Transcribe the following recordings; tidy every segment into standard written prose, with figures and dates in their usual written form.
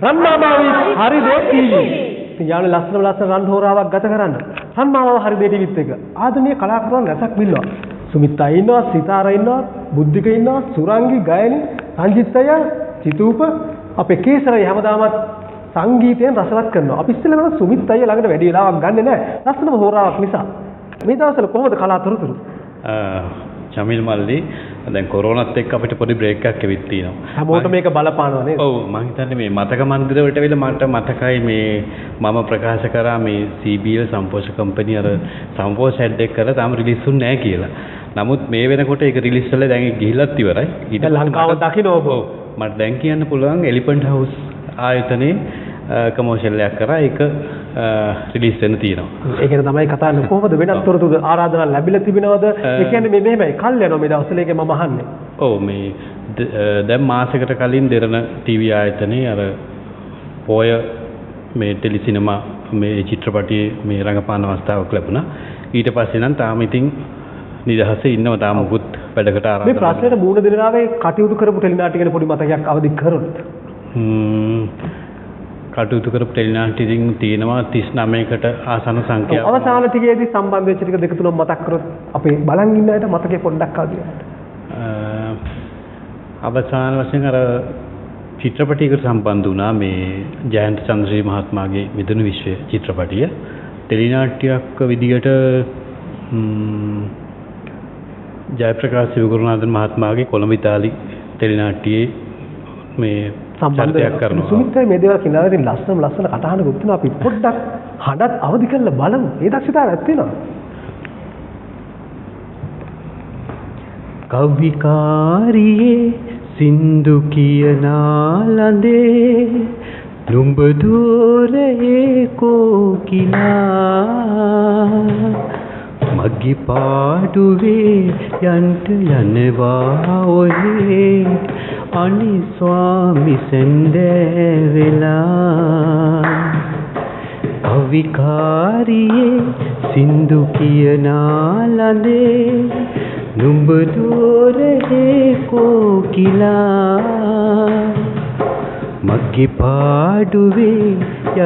රන්මාමාවි හරි දේ ටීවී. ඉතින් යාළුවෝ ලස්සන රන් හෝරාවක් ගත කරන්න. රන්මාමාව හරි දේ ටීවීත් එක. ආධුනික කලාකරුවන් රැසක් ඉන්නවා. සුමිත්තා ඉන්නවා, සිතාරා ඉන්නවා, බුද්ධික ඉන්නවා, සුරංගි, ගයනි, රංජිත්ය, චිතූප අපේ කේසරයි හැමදාමත් සංගීතයෙන් රසවත් කරනවා. අපි ඉස්සෙල්ලා නම් සුමිත්තා ළඟට වැඩි වෙලාවක් ගන්නෙ නැහැ. ලස්සනම හෝරාවක් නිසා. මේ දවස්වල කොහොමද කලාතුරතුරු? චමිල් මල්ලි දැන් කොරෝනාත් එක්ක අපිට පොඩි බ්‍රේක් එකක් ඇවිත් තියෙනවා. හැමෝටම මේක බලපානවා නේද? ඔව් මම හිතන්නේ මේ මතක මන්දිර වලට ඇවිල්ලා මට මතකයි මේ මම ප්‍රකාශ කරා මේ CBL සම්පෝෂ කම්පැනි අර සම්පෝෂ හෙඩ් එක කරලා තාම රිලීස් වුනේ නැහැ කියලා. නමුත් මේ වෙනකොට ඒක රිලීස් වෙලා දැන් ගිහිල්ලත් ඉවරයි. ඊට ලංකාව දකින්න ඕක. මට දැන් කියන්න පුළුවන් එලිෆන්ට් හවුස් ආයතනයේ කමර්ෂියල් එකක් කරා ඒක රිලීස් වෙන්න තියෙනවා. ඒකෙන් තමයි කතා කරන්නේ. කොහොමද වෙනත් තොරතුරු ආරාධනා ලැබිලා තිබෙනවද? ඒ කියන්නේ මේ මෙහෙමයි කල් යනවා මේ දවස්වල ඒකේ මම අහන්නේ. ඔව් මේ දැන් මාසයකට කලින් දෙරණ ටීවී ආයතනයේ අර පොය මේ ටෙලි සිනමා මේ චිත්‍රපටයේ මේ රංගපාන අවස්ථාවක් ලැබුණා. ඊට පස්සේ නම් තාම ඉතින් නිදහසේ ඉන්නවා තාම මුකුත් වැඩකට ආරාධනා. මේ ප්‍රශ්නෙට මූණ දෙනාවේ කටයුතු කරපු ටෙලිනාට්‍ය ගැන පොඩි මතකයක් අවදි කරොත්. කටයුතු කරපු ටෙලිනාට්‍ය ඉතින් තියෙනවා 39කට ආසන්න සංඛ්‍යාවක්. අවසාන ටිකේදී සම්බන්ධ වෙච්ච ටික දෙක තුනක් මතක් කරොත් අපේ බලන් ඉන්න අයට මතකේ පොඩ්ඩක් ආදියන්න. අවසාන වශයෙන් අර චිත්‍රපටයකට සම්බන්ධ වුණා මේ ජයන්ත චන්ද්‍රශ්‍රී මහත්මයාගේ මිදුණු විශ්වය චිත්‍රපටිය. ටෙලිනාට්‍යයක් විදියට ජයප්‍රකාශ සිවුගුරුනාഥන් මහත්මයාගේ කොළඹ ඉතාලි ටෙලිනාට්‍යයේ මේ සම්බන්ධයක් කරනවා. සුමිත්‍රා මේ දේවල් කියනවා ඉතින් ලස්සන කටහඬ ගොත්තුන අපි පොඩ්ඩක් හඬත් අවදි කරලා බලමු. ඒ දක්ෂතාවයක් තියෙනවා. කවිකාරියේ සින්දු කියනා ලඳේ නුඹ දూరේ කෝකිලා මග්ගි පාඩුවේ යන්ට යනවා ඔහේ අනි ස්වාමි සෙන්දේ වෙලා කවිකාරියේ සින්දු කියනා ලඳේ නුඹ දూరේ කෝකිලා මග්ගි පාඩුවේ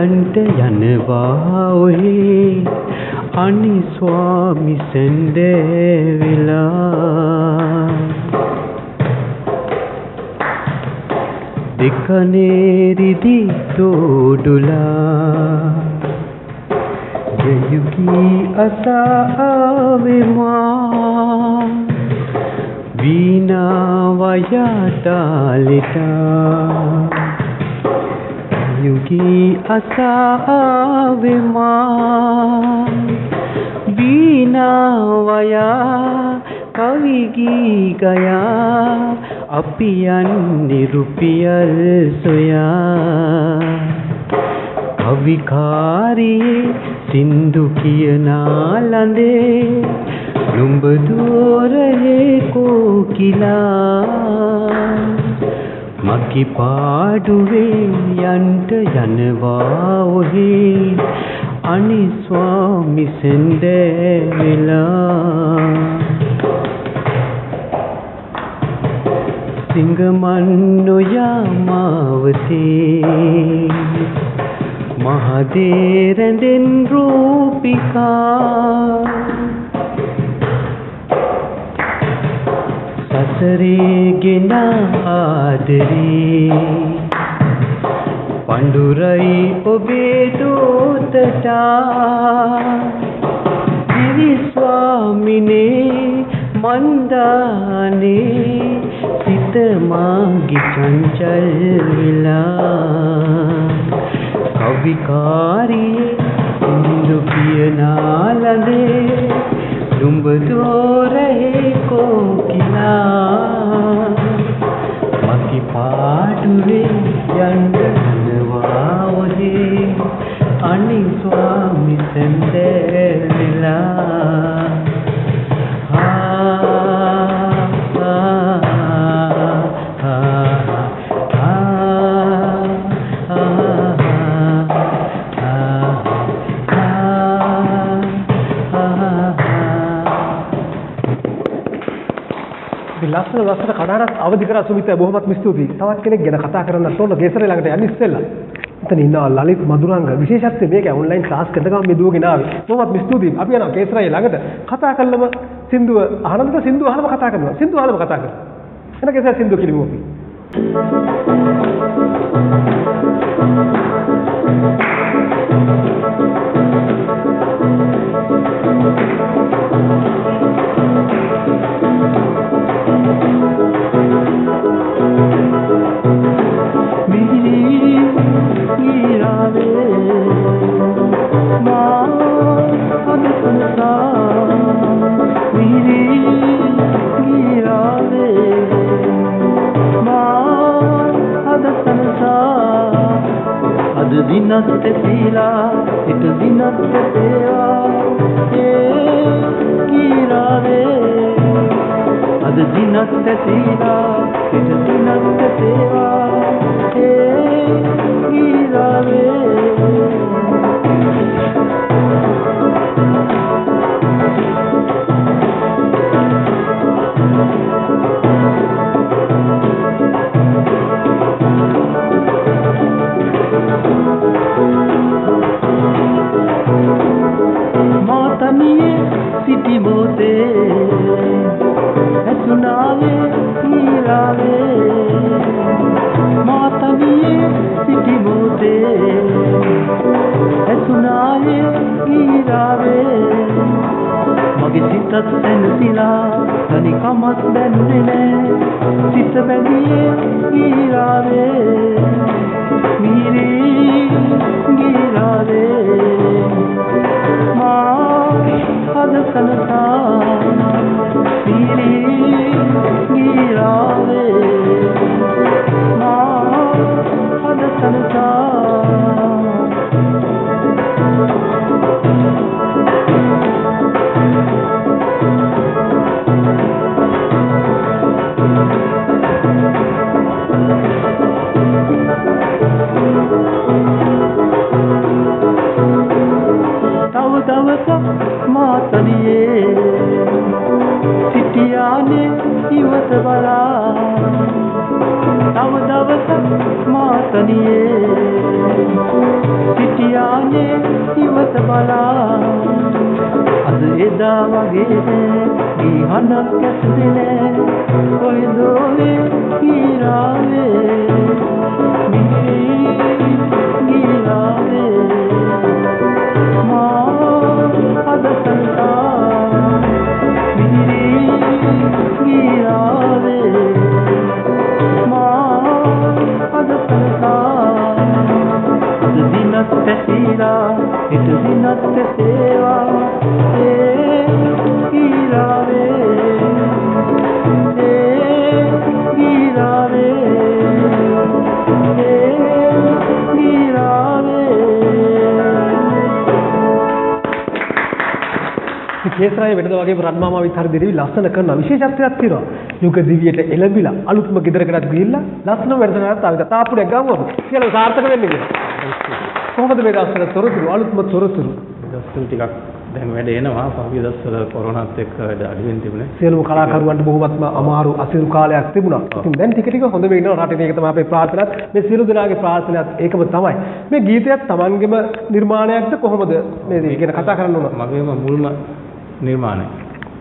යන්ට යනවා ඔහේ අනි ස්වාමි සෙන්දේ වෙලා දෙකනේරිදි තෝඩුලා ජයුගී අසාවෙමා වීණා වයතාලිතා යුගී අසාවෙමා වීණා වයා කවිගී ගයා අපි යන්නේ රුපියල් සොයා කවිකාරියේ සින්දු කියනා ලඳේ නුඹ දూరේ කෝකිලා මග්ගි පාඩුවේ යන්ට යනවා ඔහේ අනි ස්වාමි සෙන්දේ වෙලා සිංගමන්නොයා මාවතේ මහදේරෙන් රූපිකා සසරේ ගෙන ආදරේ පඬුරයි ඔබේ දූතටා දිවි ස්වාමිනේ මන්දානේ සිත මාගේ චංචල් විලා කවිකාරියේ සින්දු කියනා ලඳේ නුඹ දూరේ කෝකිලා මග්ගි පාඩුවේ යන්න යනවා ඔහේ අනි ස්වාමි සෙන්දේ වෙලා ලස්සන කඩාරක් අවදි කරා සුමිතා බොහොමත් ස්තුතියි. තවත් කෙනෙක් ගැන කතා කරන්නත් ඕන ගේසරේ ළඟට යන්න ඉස්සෙල්ලා. එතන ඉන්නවා ලලිත් මధుරංග. විශේෂත්වය මේක ඔන්ලයින් ක්ලාස් කරන ගමන් මේ දුවගෙන ආවේ. බොහොමත් ස්තුතියි. අපි යනවා ගේසරේ ළඟට කතා කළම සින්දුව අහනද සින්දුව අහනම කතා කරනවා. සින්දුව අහනම කතා කරනවා. එන ගේසරේ සින්දුව කිලිමු අපි. Dinat tepila, itu dinat tepewa, girave. Ada dinat tepila, itu dinat tepewa, girave. Siti bote, esunave, girave. Matamiye siti bote, esunave, girave. Mage sitat sensila, tani kamat bendene, sit bendiye girave. Miri girave. Ada sanata piri girave ma ada sanata mataliye sitiyane iwat bala tav dawasa mataliye sitiyane iwat bala ad eda wage gihanak kasdene koi dole girave girave ada santa miri girave ma ada santa ad dinat tesira it dinat teseva girave girave කේසරාය වෙනද වගේම රන්මාමා විතර දෙවි ලස්සන කරන විශේෂත්වයක් තියෙනවා. යුග දිවියට එළඹිලා අලුත්ම ගෙදරකටත් ගිහිල්ලා ලස්සන වැඩසටහනක් ආවිද තාපුරයක් ගාමුවම කියලා සාර්ථක වෙන්නේ කියලා. කොහොමද මේ දවස්වල තොරතුරු අලුත්ම තොරතුරු? දවස්වල ටිකක් දැන් වැඩ එනවා. පහුගිය දවස්වල කොරෝනාත් එක්ක වැඩ අඩු වෙන තිබුණේ. සියලුම කලාකරුවන්ට බොහොමත්ම අමාරු අසිරු කාලයක් තිබුණා. ඉතින් දැන් ටික ටික හොඳ වෙනවා රටේ. මේක තමයි අපේ ප්‍රාර්ථනාවත්. මේ සියලු දෙනාගේ ප්‍රාර්ථනාවත් ඒකම තමයි. මේ ගීතයත් Tamanගෙම නිර්මාණයක්ද කොහොමද මේ ගැන කතා කරන්න ඕන? මගේම මුල්ම නිර්මාණය.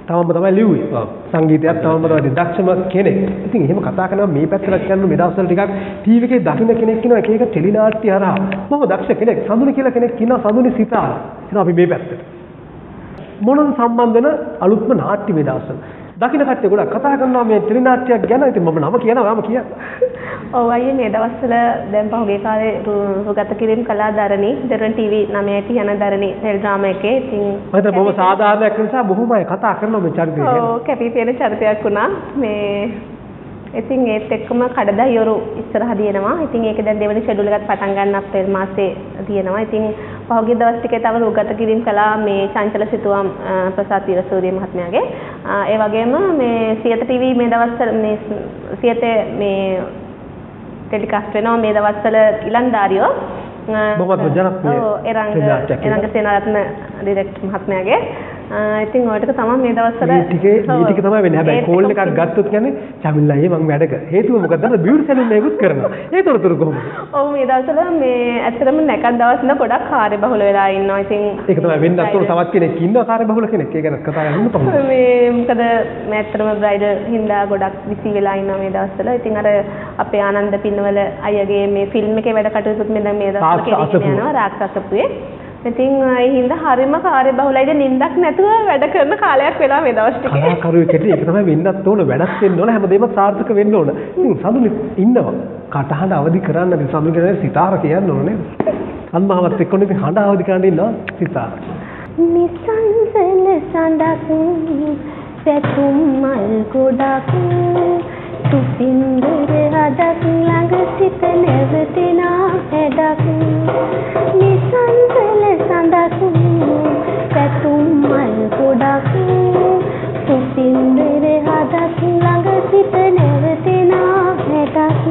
තමම තමයි ලිව්වේ. සංගීතයක් තමම තමයි දක්ෂම කෙනෙක්. ඉතින් එහෙම කතා කරනවා මේ පැත්තට කරන මේ දවස්වල ටිකක් ටීවී එකේ දකින්න කෙනෙක් ඉන්නවා. එක එක ටෙලිනාට්‍ය හරහා බොහොම දක්ෂ කෙනෙක්. සඳුනි කියලා කෙනෙක් ඉන්නවා. සඳුනි සිතාර. එනවා අපි මේ පැත්තට. මොනම සම්බන්ධන අලුත්ම නාට්‍ය මේ දවස්වල. දකින්න කට්ටිය ගොඩක් කතා කරනවා මේ ටෙලිනාට්‍යයක් ගැන. ඉතින් මම නම කියනවා මම කියන්න. ඔව් අයියේ මේ දවස්වල දැන් පහුගිය කාලේ රුගත කිරීම කළා දරණි දරණ ටීවී 9ට යන දරණි ටෙලි ඩ්‍රාමා එකේ. ඉතින් මම හිතන්නේ බොහොම සාධාරණයක් නිසා බොහොම අය කතා කරනවා මේ චරිතය ගැන. ඔව් කැපී පෙනෙන චරිතයක් වුණා. මේ ඉතින් ඒත් එක්කම කඩදායොරු ඉස්සරහ දිනනවා. ඉතින් ඒක දැන් දෙවෙනි ෂෙඩියුල් එකත් පටන් ගන්න අප්‍රේල් මාසේ දිනනවා. ඉතින් පහුගිය දවස් ටිකේ තව රුගත කිරීම කළා මේ චංචල සිතුවම් ප්‍රසාද් වීරසූරිය මහත්මයාගේ. ඒ වගේම මේ සියත ටීවී මේ දවස්වල මේ සියතේ මේ ටෙලිකාස්ට් වෙනවා මේ දවස්වල ඉලන්දාරියෝ බොහොම ජනප්‍රිය එරංග සේනාරත්න ඩිරෙක්ටර් මහත්මයාගේ ඉතින් ඔය ටික තමයි මේ දවස්වල මේ ටික තමයි වෙන්නේ. හැබැයි කෝල් එකක් ගත්තොත් කියන්නේ චමිල්ලා අයියේ මම වැඩ කර. හේතුව මොකද? අර බියුටි සැලුන් එකකුත් කරනවා. ඒ තොරතුරු කොහොමද? ඔව් මේ දවස්වල මේ ඇත්තටම නැකත් දවස්වල ගොඩක් කාර්යබහුල වෙලා ඉන්නවා. ඉතින් ඒක තමයි වෙන්නත් ඕන. තවත් කෙනෙක් ඉන්නවා කාර්යබහුල කෙනෙක්. ඒක ගැන කතා කරන්න පුළුවන්. මේ මොකද මේ ඇත්තටම බ්‍රයිඩල් හින්දා ගොඩක් විසි වෙලා ඉන්නවා මේ දවස්වල. ඉතින් අර අපේ ආනන්ද පින්නවල අයගේ මේ ෆිල්ම් එකේ වැඩ කටයුතුත් මේ දැන් මේ දවස්වල කෙරෙන්න යනවා රාක්ෂසපුවේ. ඉතින් ඒ හින්දා හරිම කාර්යබහුලයි. දැන් නිින්දක් නැතුව වැඩ කරන කාලයක් වෙලා මේ දවස් ටිකේ. කලාකරුවෙකුට ඒක තමයි වෙන්නත් ඕන. වැඩක් වෙන්න ඕන. හැමදේම සාර්ථක වෙන්න ඕන. ඉතින් සඳුනි ඉන්නවා. කටහඬ අවදි කරන්න ඉතින් සඳුනි කියන්නේ සිතාර කියන්න ඕන නේද? අම්මාවත් එක්ක ඉතින් හඬ අවදි කරන්න ඉන්නවා සිතාර. නිසංසල සඳක් පැතුම් මල් ගොඩක් තුපින්දර හදක් ළඟ සිට නැවතෙන හැඩක් නිසංසල සඳක් පැතුම් මල් ගොඩක් තුපින්දර හදක් ළඟ සිට නැවතෙන හැඩක්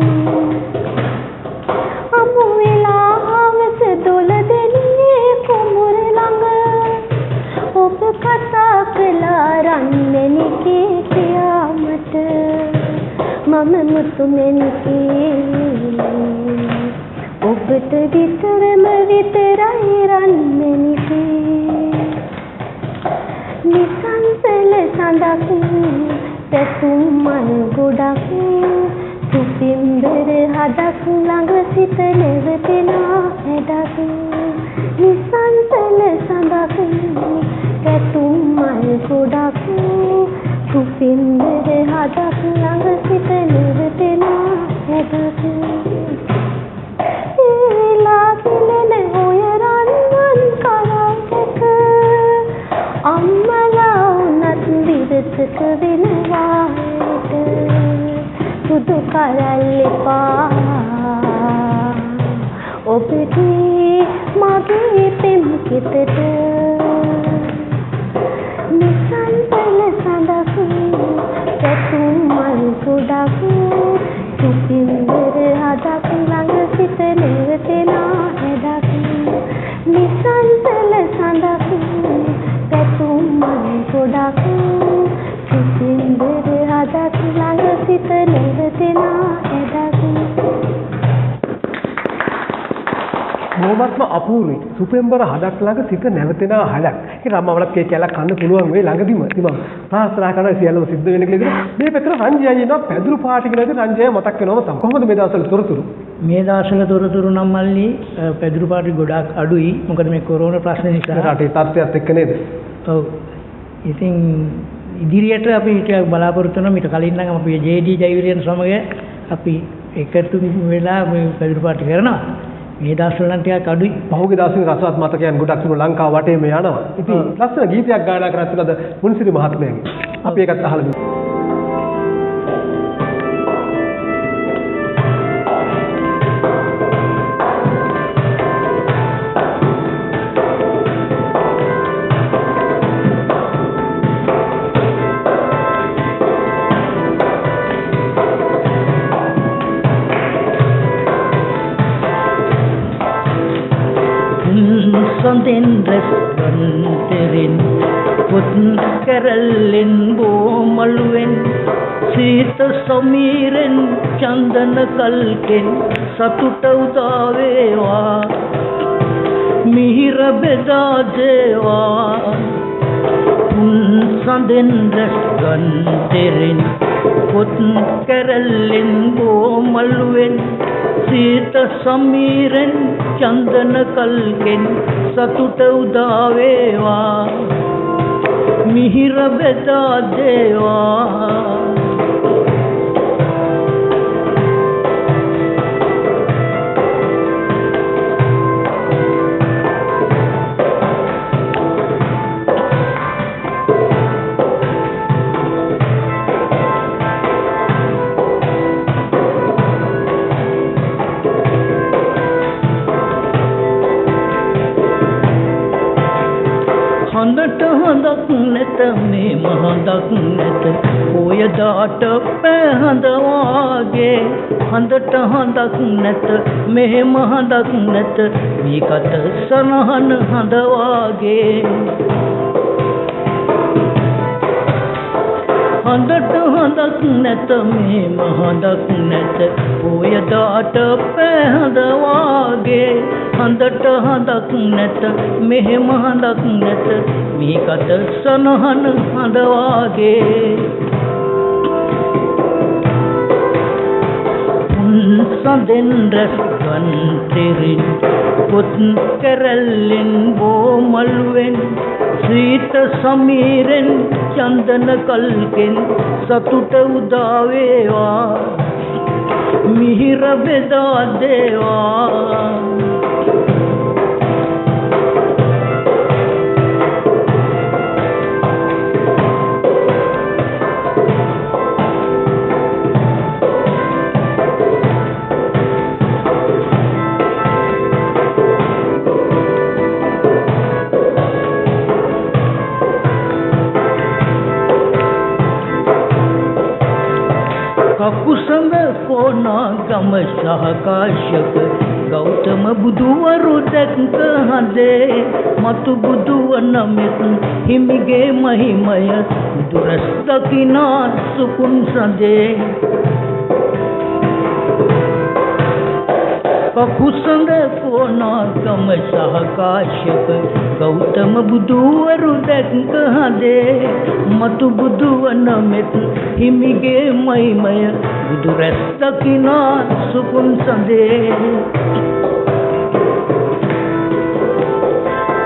අමු වෙලා හවස දොළ දෙන්නේ කුඹුර ළඟ ඔබ කතා කළා රන්මැණිකේ කියාමට මම මුතුමැණිකේ ඔබට විතරම විතරයි රන්මැණිකේ නිසංසල සඳක් පැතුම් මල් ගොඩක් තුපින්දර හදක් ළඟ සිට නැවතෙන හැඩක් නිසංසල සඳක් පැතුම් මල් ගොඩක් තුපින්දර හදක් ළඟ සිට නැවතෙන හැඩක් ඒලා කෙලෙන ඔය රන්වන් කරකක අම්මලා උනත් විරසක වෙනවා සුදු කරල් එපා ඔබට මගේ පෙම් කෙතට නිසංසල සඳක් පැතුම් මල් ගොඩක් තුපින්දර හදක් ළඟ සිට නැවතෙන හැඩක් නිසංසල සඳක් පැතුම් මල් ගොඩක් තුපින්දර හදක් ළඟ සිට නැවතෙන හැඩක් බොහොමත්ම අපූර්වයි. සුපෙම්බර හදක් ළඟ සිට නැවතෙන හඩක්. ඒක අම්මවලත් කේ කැලක් කන්න පුළුවන් වෙයි ළඟදිම. ඉතින් මම ප්‍රාර්ථනා කරනවා සියල්ලම සිද්ධ වෙන්න කියලා. මේ පැත්තට රංජයයි ඉන්නවා පැදුරු පාටි කියලා රංජය මතක් වෙනවම තමයි. කොහොමද මේ දවස්වල තොරතුරු? මේ දවස්වල තොරතුරු නම් මල්ලි පැදුරු පාටි ගොඩාක් අඩුයි. මොකද මේ කොරෝනා ප්‍රශ්නේ නිසා. රටේ තත්ත්වයක් එක්ක නේද? ඔව්. ඉතින් ඉදිරියට අපි ටිකක් බලාපොරොත්තු වෙනවා. මීට කලින් නම් අපි JD ජයවිරියන් සමග අපි එකතු වෙලා මේ පැදුරු පාටි කරනවා. මේ දවස්වල නම් ටිකක් අඩුයි. පහුගිය දවසේ රසවත් මතකයන් ගොඩක් තිබුණා ලංකාව වටේම යනවා. ඉතින් ලස්සන ගීතයක් ගායනා කරත් තුනද මුන්සිරි මහත්මයාගේ. අපි ඒකත් අහලා බලමු. සඳෙන් රැස්වන්තරෙන් පුත් කරල්ලෙන් බෝමළුවෙන් සීත සමීරෙන් චන්දන කල්කෙන් සතුට උදා වේවා මිහිර බෙදා දේවා සඳෙන් රැස්වන්තරෙන් පුත් කරල්ලෙන් බෝමළුවෙන් සීත සමීරෙන් චන්දන කල්කෙන් සතුට උදා වේවා මිහිර බෙදා දේවා හඳට හඳක් නැත මේ මහඳක් නැත ඔය දාට පැහඳ වාගේ හඳට හඳක් නැත මේ මහඳක් නැත මේකට සනහන හඳ වාගේ හඳට හඳක් නැත මෙහෙම හඳක් නැත පොයදාට පැහැඳ වාගේ හඳට හඳක් නැත මෙහෙම හඳක් නැත මේකට සනහන හඳ වාගේ සඳෙන් රැස් ගන්තරින් පොත් කරල්ලෙන් බෝමල්වෙන් සීත සමීරෙන් චන්දන කල්කෙන් සතුට උදා වේවා මිහිර බෙදා දේවා කකුසඳ පොනා ගම සහකාශක ගෞතම බුදුවරු දැක්ක හදේ මතු බුදුවන මෙත් හිමිගේ මහිමය දුරස් දකිනා සුකුන් සඳේ කකුසඳ පොනා ගම සහකාශක ගෞතම බුදුවරු දැක්ක හදේ මතු බුදුවන මෙත් හිමිගේ මහිමය බුදු රැස් දකිනා සුකුන් සඳේ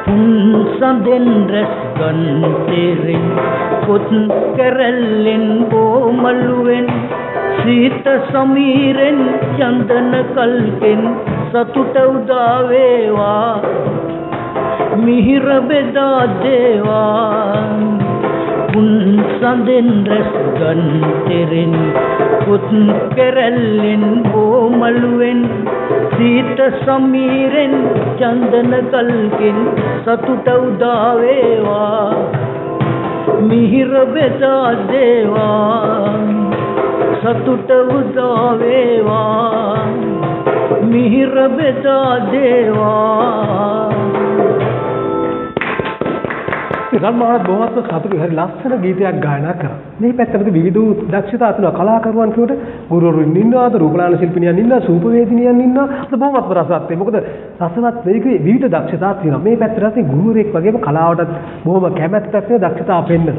පුන් සඳෙන් රැස් ගන්තරින් පොත් කරල්ලෙන් බෝමල්වෙන් සීත සමීරෙන් චන්දන කල්කෙන් සතුට උදා වේවා මිහිර බෙදා දේවා පුන් සඳෙන් රැස් ගන්තරින් පොත් කරල්ලෙන් බෝමල්වෙන් සීත සමීරෙන් චන්දන කල්කෙන් සතුට උදා වේවා මිහිර බෙදා දේවා සතුට උදා වේවා මිහිර බෙදා දේවා රන්මානත් බොහොම සතුටුයි හරි ලස්සන ගීතයක් ගායනා කරා. මේ පැත්තට විවිධ දක්ෂතා තුන කලාකරුවන් කියනට ගුරුවරුන් ඉන්නවාද රූපලාන ශිල්පිනියන් ඉන්නවා සූපවේදිනියන් ඉන්නවා. ඒක බොහොමත් රසවත්. මොකද රසවත් මේකේ විවිධ දක්ෂතා තියෙනවා. මේ පැත්තට අපි ගුරුවරයෙක් වගේම කලාවටත් බොහොම කැමැත්තක් තියෙන දක්ෂතා පෙන්නන.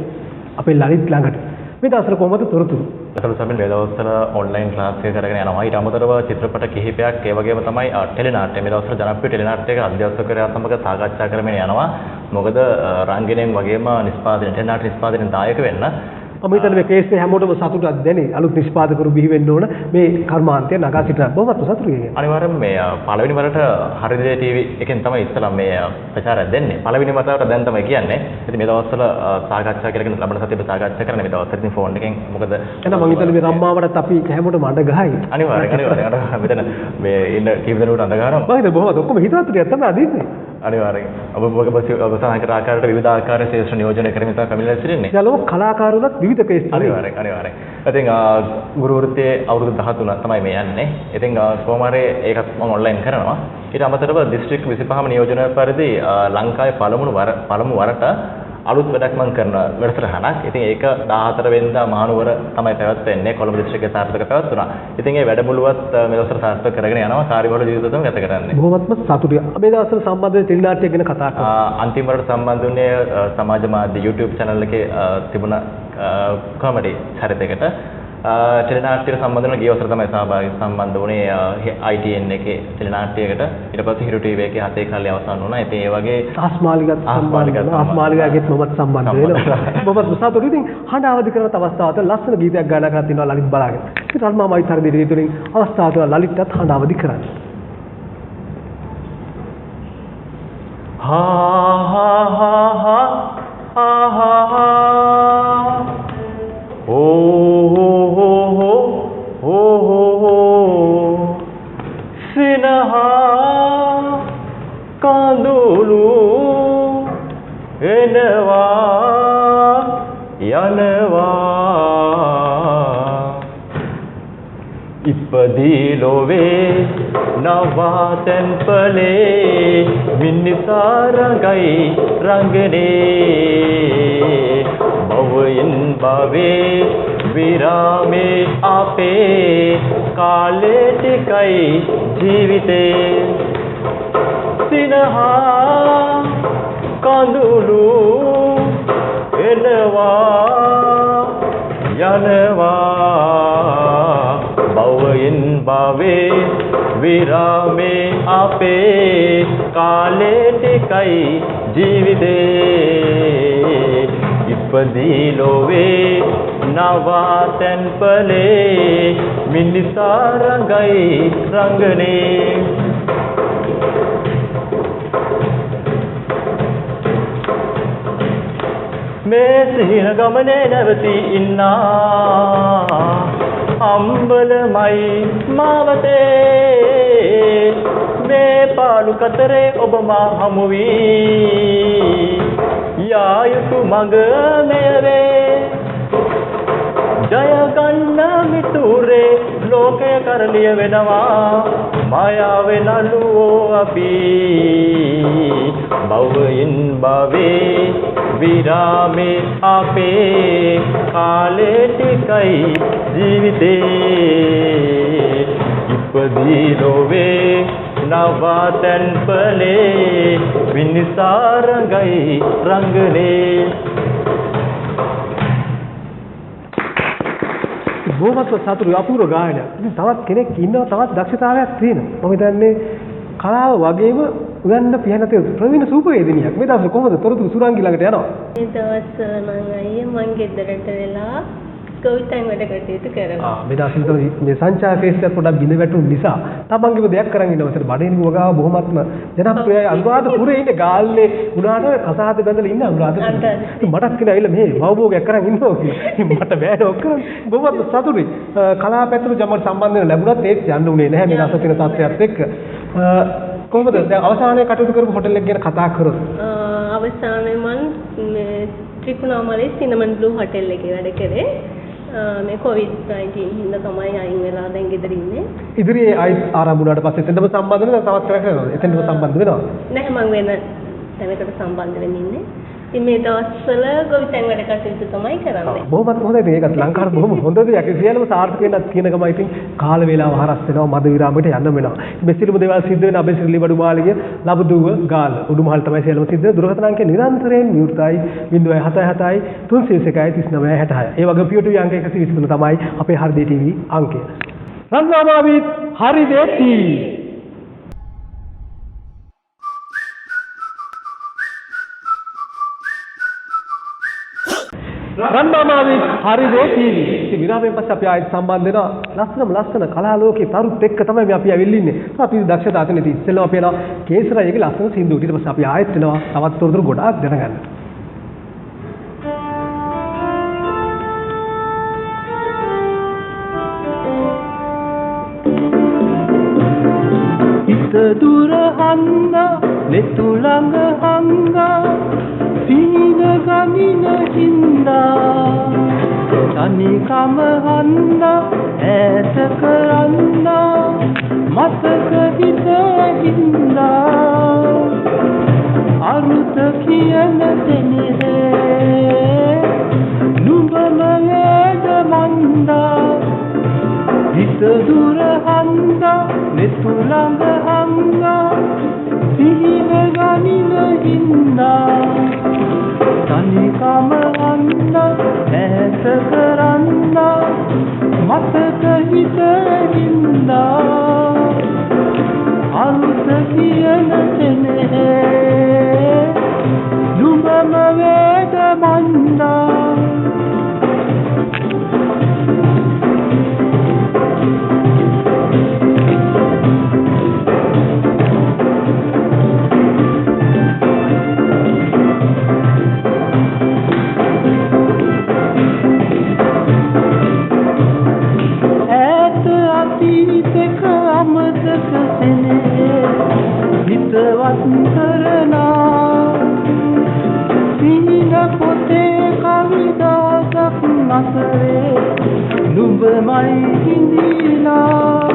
අපේ ලලිත් ළඟට. මේ දවස්වල කොහොමද තොරතුරු? අතල සමෙන් මේ දවස්වල ඔන්ලයින් ක්ලාස් එක කරගෙන යනවා. ඊට අමතරව චිත්‍රපට කිහිපයක් ඒ වගේම තමයි ටෙලිනාට්‍ය මේ දවස්වල ජනප්‍රිය ටෙලිනාට්‍යයක අධ්‍යක්ෂකවරයා සමග සාකච්ඡා කරමින් යනවා. මොකද රංගනයෙන් වගේම නිෂ්පාදනය ටෙලිනාට්‍ය නිෂ්පාදනයෙන් දායක වෙන්න මම හිතන්නේ මේ කේස් එක හැමෝටම සතුටක් දැනේ. අලුත් නිෂ්පාදකවරු බිහි වෙන්න ඕන මේ කර්මාන්තය නගා සිටින බොහොමත් සතුටුයි. අනිවාර්යයෙන්ම මේ පළවෙනි වරට හරිදේ ටීවී එකෙන් තමයි ඉස්සලා මේ ප්‍රචාරය දෙන්නේ. පළවෙනි වතාවට දැන් තමයි කියන්නේ. ඉතින් මේ දවස්වල සාකච්ඡා කරගෙන ලබන සතියේ සාකච්ඡා කරන්න මේ දවස්වල ඉතින් ෆෝන් එකෙන් මොකද එහෙනම් මම හිතන්නේ මේ රම්මාවටත් අපි හැමෝටම අඬ ගහයි. අනිවාර්යයෙන් මෙතන මේ ඉන්න කීප දෙනෙකුට අඬ ගහනවා. මම හිතන්නේ බොහොමත් ඔක්කොම හිතවත් ටිකක් තමයි අදින්නේ. අනිවාර්යයෙන් ඔබ සාහිත්‍ය ආකාරයට විවිධ ආකාරයේ ශේෂ්ඨ නියෝජනය කරමින් තමයි පැමිණලා සිටින්නේ. යාළුවෝ කලාකාරවලත් විවිධ කේස් අනිවාර්යයෙන්. ඉතින් ගුරු වෘත්තියේ අවුරුදු 13 තමයි මේ යන්නේ. ඉතින් කොහොම හරි ඒකත් මම ඔන්ලයින් කරනවා. ඊට අමතරව දිස්ත්‍රික් 25ම නියෝජනය පරිදි ලංකාවේ පළමු වරට අලුත් වැඩක් මම කරන වැඩසටහනක්. ඉතින් ඒක 14 වෙනිදා මහනුවර තමයි පැවැත්වෙන්නේ. කොළඹ දිස්ත්‍රික්කයේ සාර්ථක පැවැත්වුණා. ඉතින් ඒ වැඩමුළුවත් මේ දවස්වල සාර්ථක කරගෙන යනවා. කාර්යබහුල ජීවිතය තමයි ගත කරන්නේ. බොහොමත්ම සතුටුයි. මේ දවස්වල සම්බන්ධ ටෙලිනාට්‍ය ගැන කතා කරමු. අන්තිම වරට සම්බන්ධ වුණේ සමාජ මාධ්‍ය YouTube channel එකේ තිබුණ කොමඩි චරිතයකට ටෙලිනාට්‍යයට සම්බන්ධ වෙන ගියවසර තමයි සම්බන්ධ වුණේ ITN එකේ ටෙලිනාට්‍යයකට. ඊට පස්සේ හිරු TV එකේ 7 කාලේ අවසන් වුණා. ඉතින් ඒ වගේ ආස්මාලිගත් මමත් සම්බන්ධ වෙනවා. බොහොමත් සතුටුයි. ඉතින් හඬ අවදි කරන අවස්ථාවට ලස්සන ගීතයක් ගායනා කරලා තිනවා ලලිත් බලාගෙන. ඉතින් රල්මාමයි තරදී තුලින් අවස්ථාවට ලලිත්ටත් හඬ අවදි කරන්නේ. ha ha ha ha ha ha ha ho ho ho ho ho ho sinaha kandulu enawa yanawa ඉපදී ලොවේ නවාතැන් පලේ මිනිසා රඟයි රංගනේ භවයෙන් භවේ විරාමේ අපේ කාලේ ටිකයි ජීවිතේ සිනහා කඳුළු එනවා යනවා භවයෙන් භවේ විරාමේ අපේ කාලේ ටිකයි ජීවිතේ ඉපදී ලොවේ නවාතැන් පලේ මිනිසා රඟයි රංගනේ මේ සිහින ගමනේ නැවතී ඉන්නා අම්බලමයි මාවතේ මේ පාලු කතරේ ඔබ මා හමු වී යා යුතු මඟ මෙයවේ ජය ගන්න මිතුරේ ලෝකය කරලිය වෙනවා මායාවේ නළුවෝ අපි භවයෙන් භවේ විරාමේ අපේ කාලේ ටිකයි ජීවිතේ ඉපදී ලොවේ නවාතැන් පලේ මිනිසා රඟයි රංගනේ බොහොමත්ම සතුටු අපූර්ව ගායනයක්. ඉතින් තවත් කෙනෙක් ඉන්නවා තවත් දක්ෂතාවයක් තියෙනවා. මම හිතන්නේ කලාව වගේම උගන්න පියන තේ ප්‍රවීණ සූපවේදිනියක්. මේ දවස්වල කොහොමද තොරතුරු සුරංගි ළඟට යනවා? මේ දවස්වල මම අයියේ මං ගෙදරට වෙලා ගොවිතැන් වැඩ කටයුතු කරනවා. මේ දවස්වල මේ සංචාර ක්ෂේත්‍රය පොඩක් බිඳ වැටුණු නිසා තමන්ගේම දෙයක් කරන් ඉන්නවා. ඒතර බඩේන වගාව බොහොමත්ම ජනප්‍රියයි. අනුරාධපුරේ ඉන්නේ ගාල්ලේ උනාට කසාද බැඳලා ඉන්න අනුරාධපුරේ. මටත් කියන ඇවිල්ලා මේ වවබෝගයක් කරන් ඉන්නවා කියලා. මට බෑ නෝ කරන්න. බොහොමත්ම සතුටුයි. කලාපැත්තට ජමකට සම්බන්ධ වෙන ලැබුණත් ඒත් යන්න උනේ නැහැ මේ රස තියෙන තත්ත්වයක් එක්ක. කොහොමද දැන් අවසානයේ කටයුතු කරපු හොටෙල් එක ගැන කතා කරොත්? අවසානයේ මම මේ ත්‍රිකුණාමලේ සිනමන් බ්ලූ හොටෙල් එකේ වැඩ කරේ. මේ COVID-19 හින්දා තමයි අයින් වෙලා දැන් ගෙදර ඉන්නේ. ඉදිරියේ ආරම්භ වුණාට පස්සේ එතනම සම්බන්ධ වෙනවද තවත් කරකවනවද? එතනම සම්බන්ධ වෙනවද? නැහැ මම වෙන තැනකට සම්බන්ධ වෙන්නේ ඉන්නේ. ඉතින් මේ දවස්වල ගොවිතැන් වැඩ කටයුතු තමයි කරන්නේ. බොහොමත් හොඳයි. මේකත් ලංකාවේ බොහොම හොඳ දෙයක්. සියලුම සාර්ථක වෙන්නත් කියන ගමයි ඉතින් කාල වේලාව හරස් වෙනවා මද විරාමයට යන්න වෙනවා. මේ සියලුම දේවල් සිද්ධ වෙන අපේ ශ්‍රී ලිබඩු මාලිගය ලබදුව ගාල උඩුමහල් තමයි සියලුම සිද්ධ වෙන්නේ. දුරකථන අංකය නිරන්තරයෙන් නියුර්තයි 071 301 3966. ඒ වගේම පියුටු අංක 123 තමයි අපේ හරිදේ ටීවී අංකය. රන්වාමාවිත් හරිදේ ටීවී රන්මාමාවේ හරිදේ ටීවී. ඉතින් විරාමයෙන් පස්සේ අපි ආයෙත් සම්බන්ධ වෙනවා ලස්සන කලා ලෝකේ තරුත් එක්ක තමයි අපි ඇවිල්ලා ඉන්නේ. අපි දක්ෂතා අතන ඉතින් ඉස්සෙල්ලා අපි යනවා කේසරයගේ ලස්සන සින්දුවට. ඊට පස්සේ අපි ආයෙත් එනවා තවත් තොරතුරු ගොඩාක් දැනගන්න. හිත දුර හන්දා නෙතු ළඟ හංගා සීන ගමින හින්දා තනිකම හන්දා ඈත කරන්නා මතක හිත හින්දා අරුත කියන දෙනේ නුඹම වේද මන්දා හිත දුර හන්දා නෙතු ළඟ හංගා සීන ගමින හින්දා තනිකම අන්නා ඈත කරන්නා මතක හිත හින්දා අරුත කියන තැනේ නුඹම වේද මන්දා හිතවත් කරනා සීන පොතේ කවිතාවක් නැතරේ නුඹමයි හිඳිලා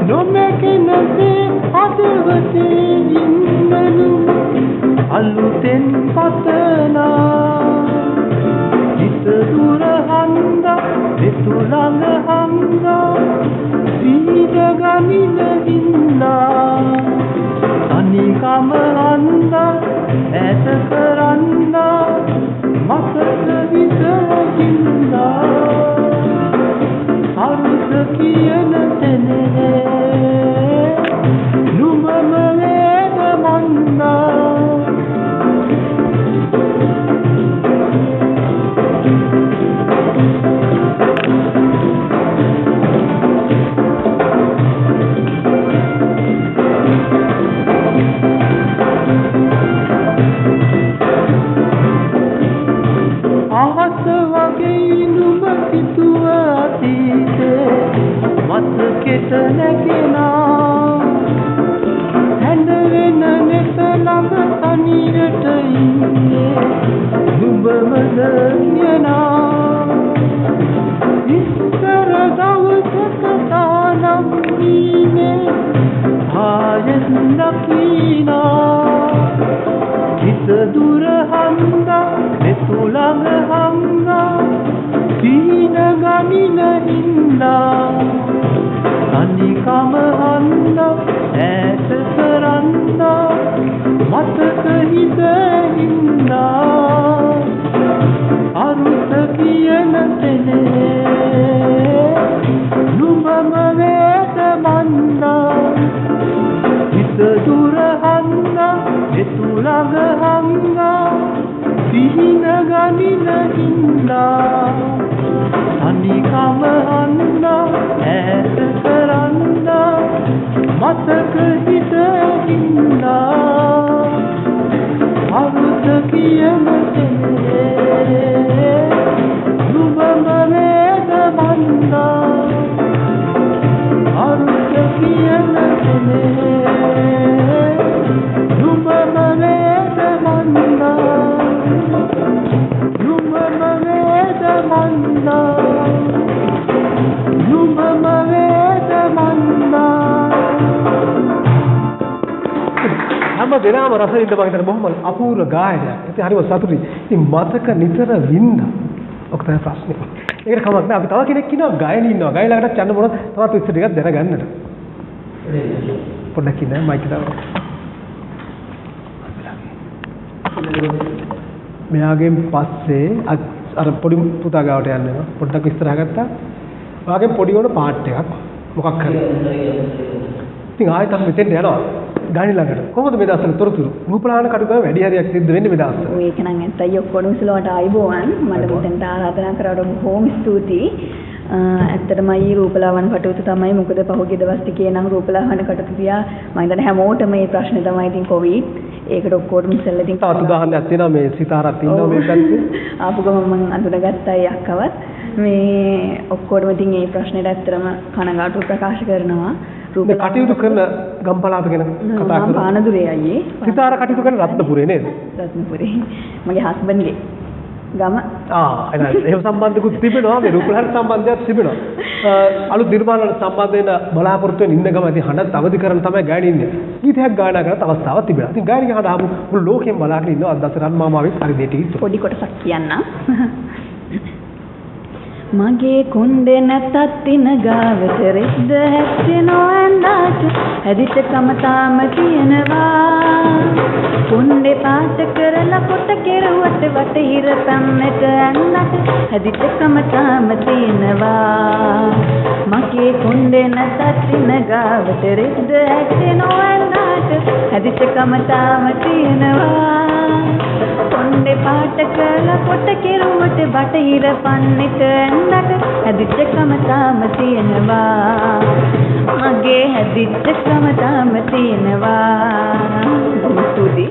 නොමැකෙනසේ අදවතේ ඉන්නලු අලුතෙන් පතනා මෙතුළඟ හංගා සීද ගනින හින්දා අනිකම හන්දා ඇත කරන්දා මතක විසකින්දා අරුස කියන තැනේ නුඹම වේද මන්දා අහස වගේ නුඹ සිතුව අතීතේ මතකෙට නැගෙනා හැඳ වෙන නෙත ළඟ තනියට ඉන්නේ නුඹමද යනා ඉස්සර දවසක තානම් වීනේ ආයෙත් දකිනා හිත දුර හන්දා මෙතුළඟ හංගා සීන ගනින හින්දා අනිකම හන්දා ඈත කරන්දා මතක හිත හින්දා අරුත කියන තැනේ නුඹම වේද මන්දා හිත දුර හන්දා මෙතුළඟ හංගා සීන ගනින හින්දා අනිකම හන්දා ඈත කරන්දා මතක හිත හින්දා අරුත කියන තැනේ නුඹම වේද මන්දා අරුත කියන තැනේ නුඹම වේද මන්දා නුඹම වේද මන්දා නුඹම වේද මන්දා හැම දිනම රස විඳ මම හිතන්නේ බොහොම අපූර්ව ගායනයක්. ඉතින් හරිම සතුටුයි. ඉතින් මතක නිතර වින්දා. ඔක තමයි ප්‍රශ්නේ. ඒකට කමක් නැහැ. අපි තව කෙනෙක් ඉන්නවා ගායන ඉන්නවා. ගායන ළඟට යන්න මොනවද? තවත් විස්තර ටිකක් දැනගන්නට. පොඩ්ඩක් ඉන්න මයික් එක දාන්න. මෙයාගෙන් පස්සේ අර පොඩි පුතා ගාවට යන්නවා. පොඩ්ඩක් ඉස්සරහ ගත්තා. ඔයාගෙන් පොඩි වුණ පාට් එකක් මොකක් හරි. ඉතින් ආයෙත් අපි මෙතෙන්ට යනවා. ගාණි ළඟට. කොහොමද මේ දවස්වල තොරතුරු? රූපලාවන කටුකම වැඩි හරියක් සිද්ධ වෙන්නේ මේ දවස්වල. ඔය එක නම් ඇත්තයි ඔක්කොම ඉස්සලවට ආයිබෝවන්. මට මෙතෙන්ට ආරාධනා කරවට බොහොම ස්තුතියි. ඇත්තටම ඊ රූපලාවන කටයුතු තමයි මොකද පහුගිය දවස් ටිකේ නම් රූපලාවන කටයුතු තියා මම හිතන්නේ හැමෝටම මේ ප්‍රශ්නේ තමයි ඉතින් කොවිඩ් ඒකට ඔක්කොටම ඉස්සෙල්ලා ඉතින් තවත් උදාහරණයක් තියෙනවා මේ සිතාරත් ඉන්නවා මේ පැත්තේ ආපු ගමන් මම අඳුනගත්තා ඒ අක්කවත් මේ ඔක්කොටම ඉතින් මේ ප්‍රශ්නෙට ඇත්තටම කනගාටු ප්‍රකාශ කරනවා මේ කටයුතු කරන ගම්පලාප ගැන කතා කරමු පානදුරේ අයියේ සිතාර කටයුතු කරන රත්නපුරේ නේද රත්නපුරේ මගේ හස්බන්ඩ්ගේ ගම එහෙම සම්බන්ධකුත් තිබෙනවා මේ රූපලාවන සම්බන්ධයක් තිබෙනවා අලුත් නිර්මාණ වලට සම්බන්ධ වෙන බලාපොරොත්තු වෙන ඉන්න ගම ඉතින් හඬත් අවදි කරන තමයි ගායන ඉන්නේ ගීතයක් ගායනා කරන අවස්ථාවක් තිබෙනවා ඉතින් ගායනික හඬ ආපු මුළු ලෝකෙම බලාගෙන ඉන්නවා අද දසරන් මාමාවේ හරි දෙටි පොඩි කොටසක් කියන්න මගේ කොණ්ඩේ නැතත් ඉන ගාවට රෙද්ද හැස්සෙනෝ ඇඳාට හැදිටකම තාම තියෙනවා කොණ්ඩේ පාට කරලා කොට කෙරුවට වටහිර පැම්මට ඇන්නට හැදිටකම තාම තියෙනවා මගේ කොණ්ඩේ නැතත් ඉන ගාවට රෙද්ද හැස්සෙනෝ ඇඳාට හැදිටකම තාම තියෙනවා කොණ්ඩේ පාට කරලා කොට කෙරුවට වටහිර පන්නට හැදිච්චකම තාම තියෙනවා මගේ හැදිච්චකම තාම තියෙනවා ස්තුතියි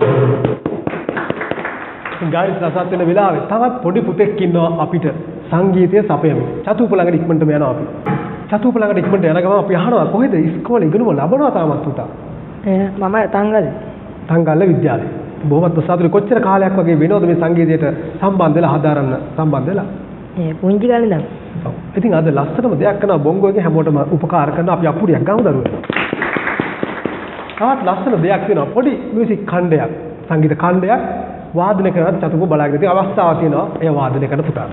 ගායන රසත් වෙන වෙලාවේ තවත් පොඩි පුතෙක් ඉන්නවා අපිට සංගීතය සපයමින් චතුූප ළඟට ඉක්මනටම යනවා අපි චතුූප ළඟට ඉක්මනට යන ගමන් අපි අහනවා කොහෙද ඉස්කෝලේ ඉගෙනුම ලබනවා තාමත් පුතා මම තංගල්ල විද්‍යාලේ බොහොමත් සතුටුයි කොච්චර කාලයක් වගේ වෙනවද මේ සංගීතයට සම්බන්ධ වෙලා හදාරන්න සම්බන්ධ වෙලා පුංචි කාලේ ඉඳන්. ඔව්. ඉතින් අද ලස්සනම දෙයක් කරනවා බොංගෝ එකේ හැමෝටම උපකාර කරනවා අපි අපුඩියක් ගමු දරුවෝ. තවත් ලස්සන දෙයක් වෙනවා පොඩි මියුසික් ඛණ්ඩයක් සංගීත ඛණ්ඩයක් වාදනය කරන චතුකෝ බලාගෙන තියෙන අවස්ථාවක් තියෙනවා ඒ වාදනය කරන පුතාට.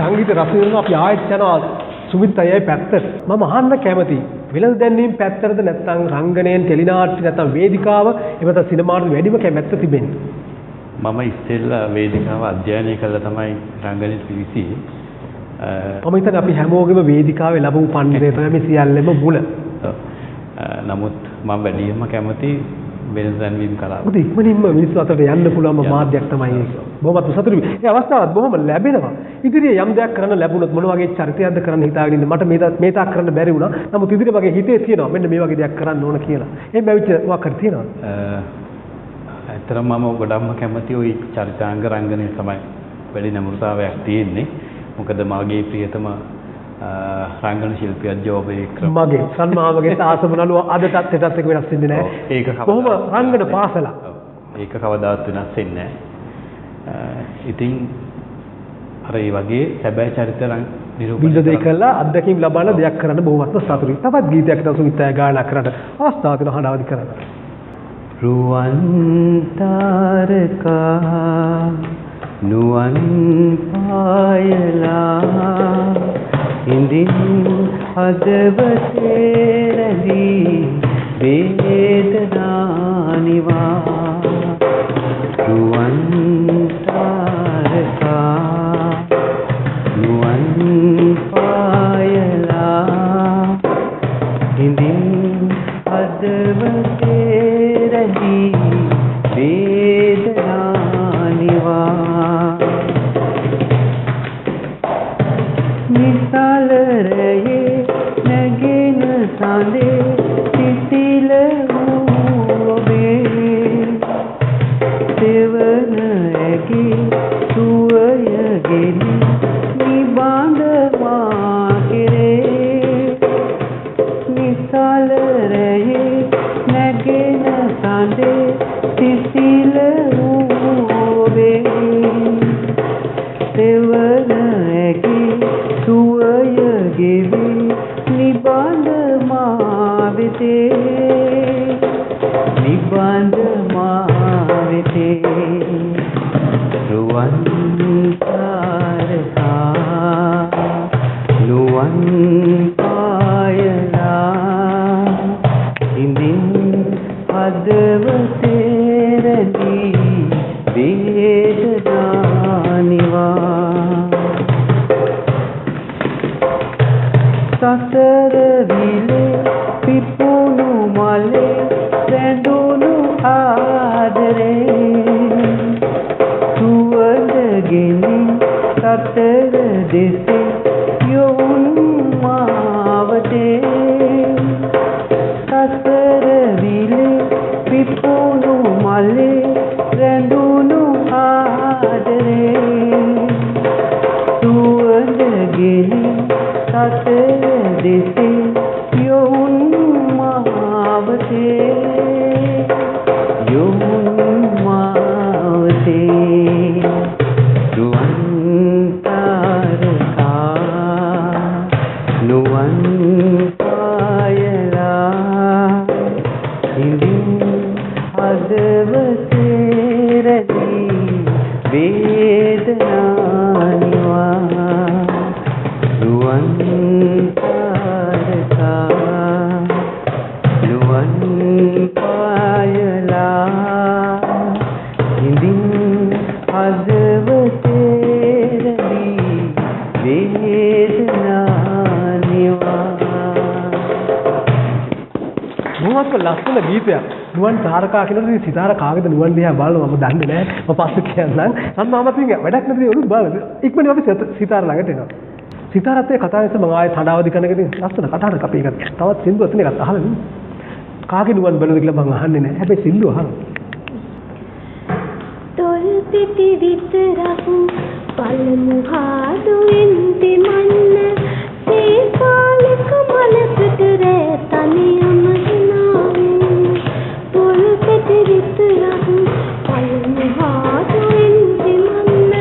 සංගීත රස විඳිනවා අපි ආයෙත් යනවා සුමිත් අයයි පැත්තට. මම අහන්න කැමතියි. වෙළඳ දැන්වීම පැත්තටද නැත්නම් රංගනයෙන් ටෙලිනාට්‍ය නැත්නම් වේදිකාව එහෙම නැත්නම් සිනමාවට වැඩිම කැමැත්ත තිබෙන්නේ? මම ඉස්සෙල්ලා වේදිකාව අධ්‍යයනය කළා තමයි රංගනයට පිවිසියේ. මම හිතන්නේ අපි හැමෝගෙම වේදිකාවේ ලැබුණු පණ්ඩිතය තමයි මේ සියල්ලම මුල. නමුත් මම වැඩිම කැමති වෙළඳ දැන්වීම කලාව. මොකද ඉක්මනින්ම මිනිස්සු අතරට යන්න පුළුවන් මාධ්‍යයක් තමයි ඒක. බොහොමත් සතුටුයි. ඒ අවස්ථාවත් බොහොම ලැබෙනවා. ඉදිරියේ යම් දෙයක් කරන්න ලැබුණොත් මොන වගේ චරිතයක්ද කරන්න හිතාගෙන ඉන්නේ මට මේ තාක් කරන්න බැරි වුණා. නමුත් ඉදිරිය මගේ හිතේ තියෙනවා මෙන්න මේ වගේ දෙයක් කරන්න ඕන කියලා. එහෙම බැවිච්ච මොකක් හරි තියෙනවද? ඇත්තටම මම ගොඩක්ම කැමති ওই චරිතාංග රංගනය තමයි වැඩි නැඹුරුතාවයක් තියෙන්නේ. මොකද මගේ ප්‍රියතම රංගන ශිල්පියා ජෝබේ ක්‍රම මගේ සන්මාවගේ ආසම නළුව අදටත් හෙටත් එක වෙනස් වෙන්නේ නැහැ. ඒක කොහොම රංගන පාසල. ඒක කවදාවත් වෙනස් වෙන්නේ නැහැ. ඉතින් අර ඒ වගේ හැබැයි චරිත නිරූපණය කළා අත්දැකීම් ලබන දෙයක් කරන්න බොහොමත්ම සතුටුයි. තවත් ගීතයක් තමයි සුමිත් අය ගායනා කරන්න අවස්ථාව දෙන හඬවදි කරන්න. රුවන් තාරකා නුවන් පායලා ඉඳින් හදවතේ රැඳී වේදනා නිවා රුවන් තාරකා නුවන් පායලා ඉඳින් හදවතේ රැඳී වේදනා නිවා නිසාලරයේ නැගෙන සඳේ සිසිල වූ ඔබේ සෙවන ඇගේ සුවයගෙන නිබඳවා කෙරේ නිසාලරයේ නැගෙන සඳේ සිසිල වූ ඔබේ සෙවන ඇගේ සුවය ගෙවි නිබඳ මා වෙතේ නිබඳ මා වෙතේ රුවන් තාරකා නුවන් පායලා ඉඳින් හදවතේ රැඳී වේදනා නිවා සසර විලේ පිපුණු මලේ රැඳුණු ආදරේ සුවඳගෙන සතර දෙසේ යොවුන් මාවතේ සසර විලේ පිපුණු මලේ රැඳුණු ආදරේ සුවඳගෙන සතර දෙසේ යොවුන් මාවතේ යොවුන් මාවතේ රුවන් තාරකා නුවන් පායලා ඉඳින් හදවතේ රැඳී වේදනා නිවා රුවන් තාරකා නුවන් පායලා ඉඳින් හදවතේ රැඳී වේදනා නිවා මොකක්ද ලස්සන ගීතයක්. නුවන් තාරකා කියනකොට සිතාර කාගේද නුවන් දිහා බලනවා මම දන්නේ නැහැ. මම පස්සේ කියන්නම්. සම්මාමතින් වැඩක් නැති උණු බලද. ඉක්මනින් අපි සිතාර ළඟට එනවා. සිතාරත් ඒ කතාව නිසා මම ආයෙත් හඬවදි කරනකදී ලස්සන කතාවක් අපි එකක්. තවත් සින්දුවක් තියෙන එකක් අහලා ඉන්න. කාගේ නුවන් බලනද කියලා මම අහන්නේ නැහැ. හැබැයි සින්දුව අහනවා. තොල් පිටි විතරක් පළමු හාදුවෙන් දෙමන්න සීපාලක මලකට රැ තනියම හිනාවෙන් තොල් පිටි විතරක් පළමු හාදුවෙන් දෙමන්න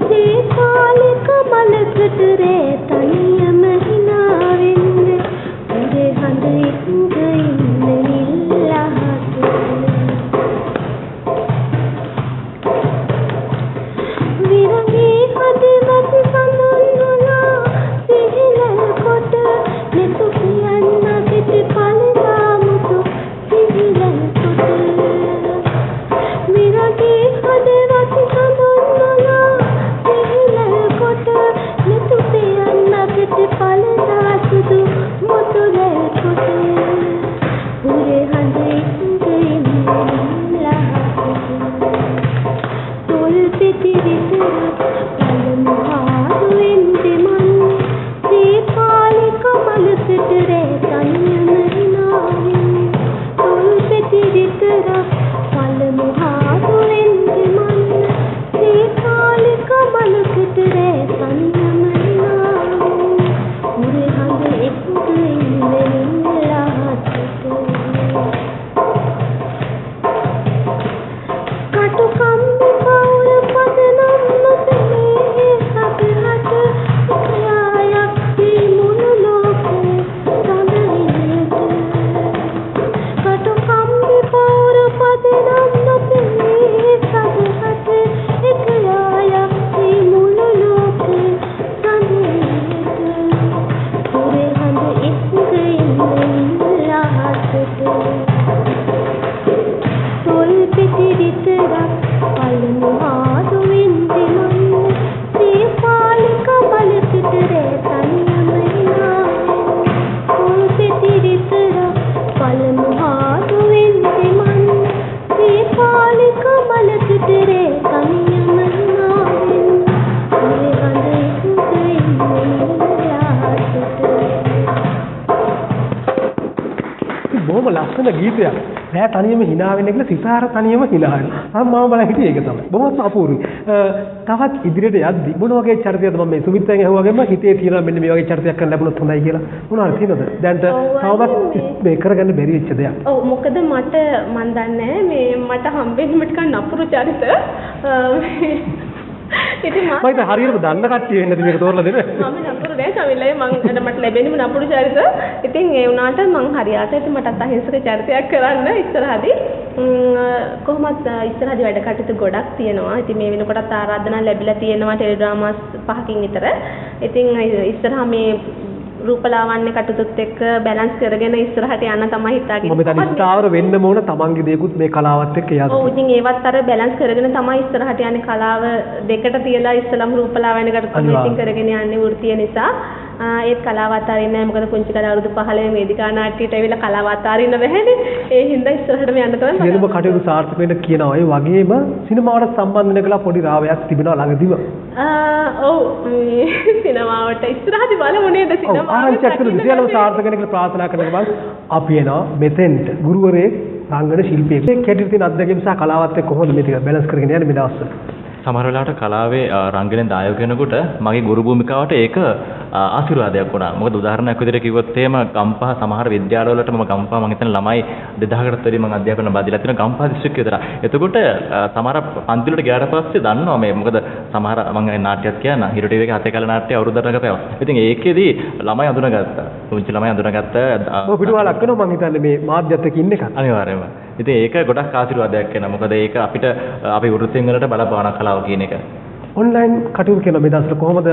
සීපාලක මලකට රැ තනියම හිනාවෙන් උදේ හඳ ඉඳ විරංගී හදවත සඳුන් ලස්සන ගීතයක්. නෑ තනියම hina වෙන්නේ කියලා සිතාර තනියම hina වෙනවා. මම බලන් හිටියේ ඒක තමයි. බොහොම අපූර්වයි. තවත් ඉදිරියට යද්දි මොන වගේ චරිතයක්ද මම මේ සුමිත්තෙන් අහුවාගෙම හිතේ තියෙනවා මෙන්න මේ වගේ චරිතයක් කරන්න ලැබුණොත් හොඳයි කියලා. මොනවාද තියෙනවද? දැන් තවමත් මේ කරගන්න බැරි වෙච්ච දෙයක්. ඔව් මොකද මම දන්නේ මේ මට හම්බෙන්නම ටිකක් නපුරු චරිත. ඉතින් මම හරියටම දන්න කට්ටිය වෙන්නද මේක තෝරලා දෙන්නේ? මම නපුරු නෑ සමිල්ලේ මට ලැබෙන්නම නපුරු චරිත. ඉතින් ඒ වුණාට මං හරියට ඉතින් මටත් අහිංසක චරිතයක් කරන්න ඉස්සරහදී කොහොමත් ඉස්සරහදී වැඩ කටයුතු ගොඩක් තියෙනවා. ඉතින් මේ වෙනකොටත් ආරාධනා ලැබිලා තියෙනවා ටෙලිඩ්‍රාමාස් 5කින් විතර. ඉතින් ඉස්සරහා මේ රූපලාවන්‍ය කටයුතුත් එක්ක බැලන්ස් කරගෙන ඉස්සරහට යන්න තමයි හිතාගෙන. මම හිතන්නේ ස්ථාවර වෙන්න ඕන තමන්ගේ දේකුත් මේ කලාවත් එක්ක යන්න. ඔව් ඉතින් ඒවත් අර බැලන්ස් කරගෙන තමයි ඉස්සරහට යන්නේ කලාව දෙකට තියලා ඉස්සලම රූපලාවන්‍ය කටයුතු මෙතින් කරගෙන යන්නේ වෘත්තිය නිසා. ඒත් කලාව අතාරින්නේ නැහැ මොකද පුංචි කාලේ අවුරුදු 15 වේදිකා නාට්‍යයට ඇවිල්ලා කලාව අතාරින්න බැහැනේ. ඒ හින්දා ඉස්සරහටම යන්න තමයි. සිනමා කටයුතු සාර්ථක වෙන්න කියනවා. ඒ වගේම සිනමාවට සම්බන්ධ වෙලා පොඩි රාවයක් තිබෙනවා ළඟදීම. ඔව් සිනමාවට ඉස්සරහදී බලමු නේද සිනමාව. ආරංචියක් කරලා සියලුම සාර්ථක වෙන්න කියලා ප්‍රාර්ථනා කරනවා. අපි එනවා මෙතෙන්ට ගුරුවරයෙක් රංගන ශිල්පියෙක්. මේ කැටිරි තියෙන අත්දැකීම් සහ කලාවත් එක්ක කොහොමද මේ ටික බැලන්ස් කරගෙන යන්නේ මේ දවස්වල? සමහර වෙලාවට කලාවේ රංගනයෙන් දායක වෙනකොට මගේ ගුරු භූමිකාවට ඒක ආශිර්වාදයක් වුණා. මොකද උදාහරණයක් විදිහට කිව්වොත් එහෙම ගම්පහ සමහර විද්‍යාලවලට මම ගම්පහ මම හිතන ළමයි 2000කටත් වැඩි මම අධ්‍යාපන බදිලා තියෙන ගම්පහ දිස්ත්‍රික්කය විතර. එතකොට සමහර පන්ති වලට ගියාට පස්සේ දන්නවා මේ මොකද සමහර මම නාට්‍යයක් කියන හිරු ටීවී එකේ හතේ කල නාට්‍ය අවුරුද්දකට කරපුවා. ඉතින් ඒකෙදී ළමයි අඳුනගත්තා. පුංචි ළමයි අඳුනගත්තා. ඔව් පිටුවලක් වෙනවා මම හිතන්නේ මේ මාධ්‍යත් එක්ක ඉන්න එක. අනිවාර්යයෙන්ම. ඉතින් ඒක ගොඩක් ආශිර්වාදයක් වෙනවා. මොකද ඒක අපිට අපි වෘත්තීන් වලට බලපාන කලාව කියන එක. ඔන්ලයින් කටයුතු කරන මේ දවස්වල කොහොමද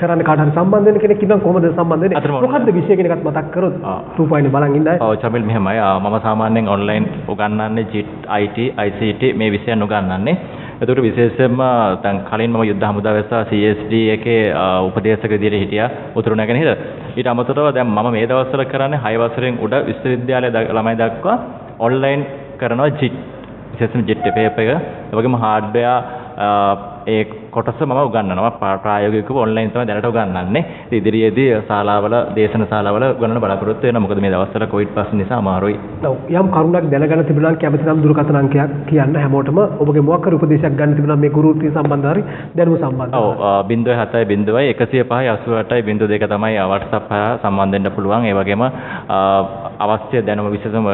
කරන්නේ කාට හරි සම්බන්ධ වෙන කෙනෙක් ඉන්නම් කොහොමද සම්බන්ධ වෙන්නේ? මොකද්ද විෂය කියන එකත් මතක් කරොත් රූපයිනේ බලන් ඉන්නයි. ඔව් චමිල් මෙහෙමයි. මම සාමාන්‍යයෙන් ඔන්ලයින් උගන්වන්නේ JIT IT ICT මේ විෂයන් උගන්වන්නේ. ඒකට විශේෂයෙන්ම දැන් කලින් මම යුද්ධ හමුදාවේ සහ CSD එකේ උපදේශක විදිහට හිටියා උතුරු නැගෙනහිර. ඊට අමතරව දැන් මම මේ දවස්වල කරන්නේ 6 වසරෙන් උඩ විශ්වවිද්‍යාලයේ ළමයි දක්වා ඔන්ලයින් කරනවා JIT. විශේෂයෙන්ම JIT පේපර් එක. ඒ වගේම හાર્ඩ්වෙයාර් ඒ කොටස මම උගන්වනවා ප්‍රායෝගිකව ඔන්ලයින් තමයි දැනට උගන්වන්නේ. ඉදිරියේදී ශාලාවල දේශන ශාලාවල උගන්වන්න බලාපොරොත්තු වෙනවා. මොකද මේ දවස්වල කොවිඩ් ප්‍රශ්න නිසා අමාරුයි. ඔව් යම් කරුණක් දැනගන්න තිබුණා නම් කැමති නම් දුරකථන අංකයක් කියන්න හැමෝටම ඔබගේ මොකක් හරි උපදේශයක් ගන්න තිබුණා මේ ගුරු වෘත්තිය සම්බන්ධ හරි දැනුම සම්බන්ධව. ඔව් 070 105 82 තමයි WhatsApp සම්බන්ධ වෙන්න පුළුවන්. ඒ වගේම අවශ්‍ය දැනුම විශේෂම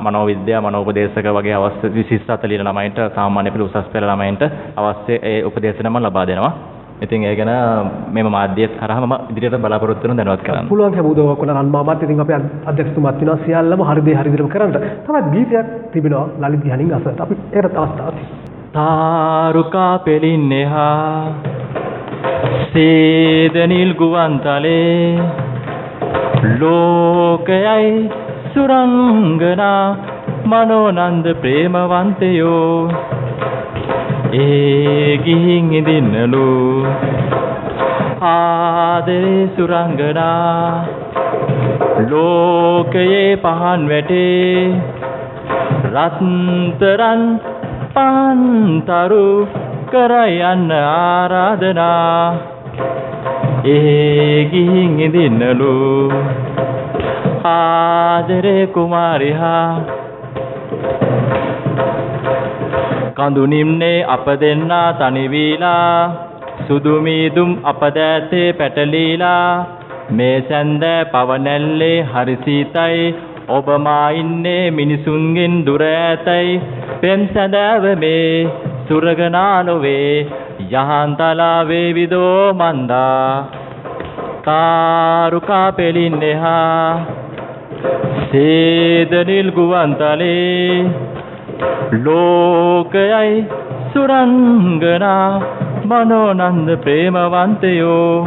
මනෝවිද්‍යාව මනෝපදේශක වගේ අවශ්‍ය විශිෂ්ට අතලින ළමයින්ට සාමාන්‍ය පෙළ උසස් පෙළ ළමයින්ට අවශ්‍ය ඒ උපදේශන මම ලබා දෙනවා. ඉතින් ඒ ගැන මෙම මාධ්‍යයත් හරහා මම ඉදිරියට බලාපොරොත්තු වෙන දැනුවත් කරන්න. පුළුවන් හැම උදව්වක් කරන රන්මාමත් ඉතින් අපේ අධ්‍යක්ෂතුමාත් වෙනවා සියල්ලම හරි දේ හරි විදිහට කරන්න. තවත් ගීතයක් තිබෙනවා ලලිත් ගහනින් අසට. අපි ඒකට අවස්ථාවක් තියෙනවා. තාරුකා පෙලින්නේහා සේදනිල් ගුවන්තලේ ලෝකයයි සුරංගනා මනෝනන්ද ප්‍රේමවන්තයෝ ඒ ගිහින් ඉදින්නලු ආදරේ සුරංගනා ලෝකයේ පහන් වැටේ රත්තරන් පන්තරු කර යන්න ආරාධනා ඒ ගිහින් ඉදින්නලු ආදරේ කුමාරිහා කඳු නිම්නේ අප දෙන්නා තනි වීලා සුදු මීදුම් අප දැතේ පැටලීලා මේ සැන්ද පවනැල්ලේ හරි සීතයි ඔබ මා ඉන්නේ මිනිසුන්ගෙන් දුර ඇතයි පෙම් සැඳෑව මේ සුරගනාලොවේ යහන්තලාවේ විදෝ මන්දා තාරුකා පෙලින්නේහා සේදනිල් ගුවන්තලේ ලෝකයයි සුරංගනා මනෝනන්ද ප්‍රේමවන්තයෝ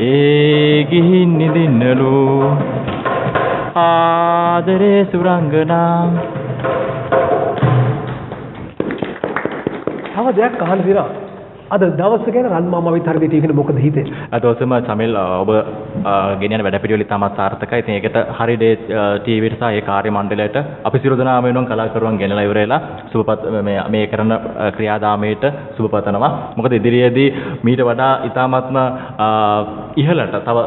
ඒ ගිහින් නිදින්නලු ආදරේ සුරංගනා. තව දෙයක් අහන්න තියෙනවා. අද දවස ගැන රන්මාමවිත් හරි දෙයක් කියන මොකද හිතේ? අද ඔසම චමිල් ඔබ ගෙනියන වැඩ පිළිවෙල ඉතාමත් සාර්ථකයි. ඉතින් ඒකට හරි ඩේ ටීවීට සහ ඒ කාර්ය මණ්ඩලයට අපි සියලු දෙනාම වෙනුවෙන් කලාකරුවන් ගෙනලා ඉවරලා සුබපත් මේ කරන ක්‍රියාදාමයට සුබපතනවා. මොකද ඉදිරියේදී මීට වඩා ඉතාමත්ම ඉහළට තව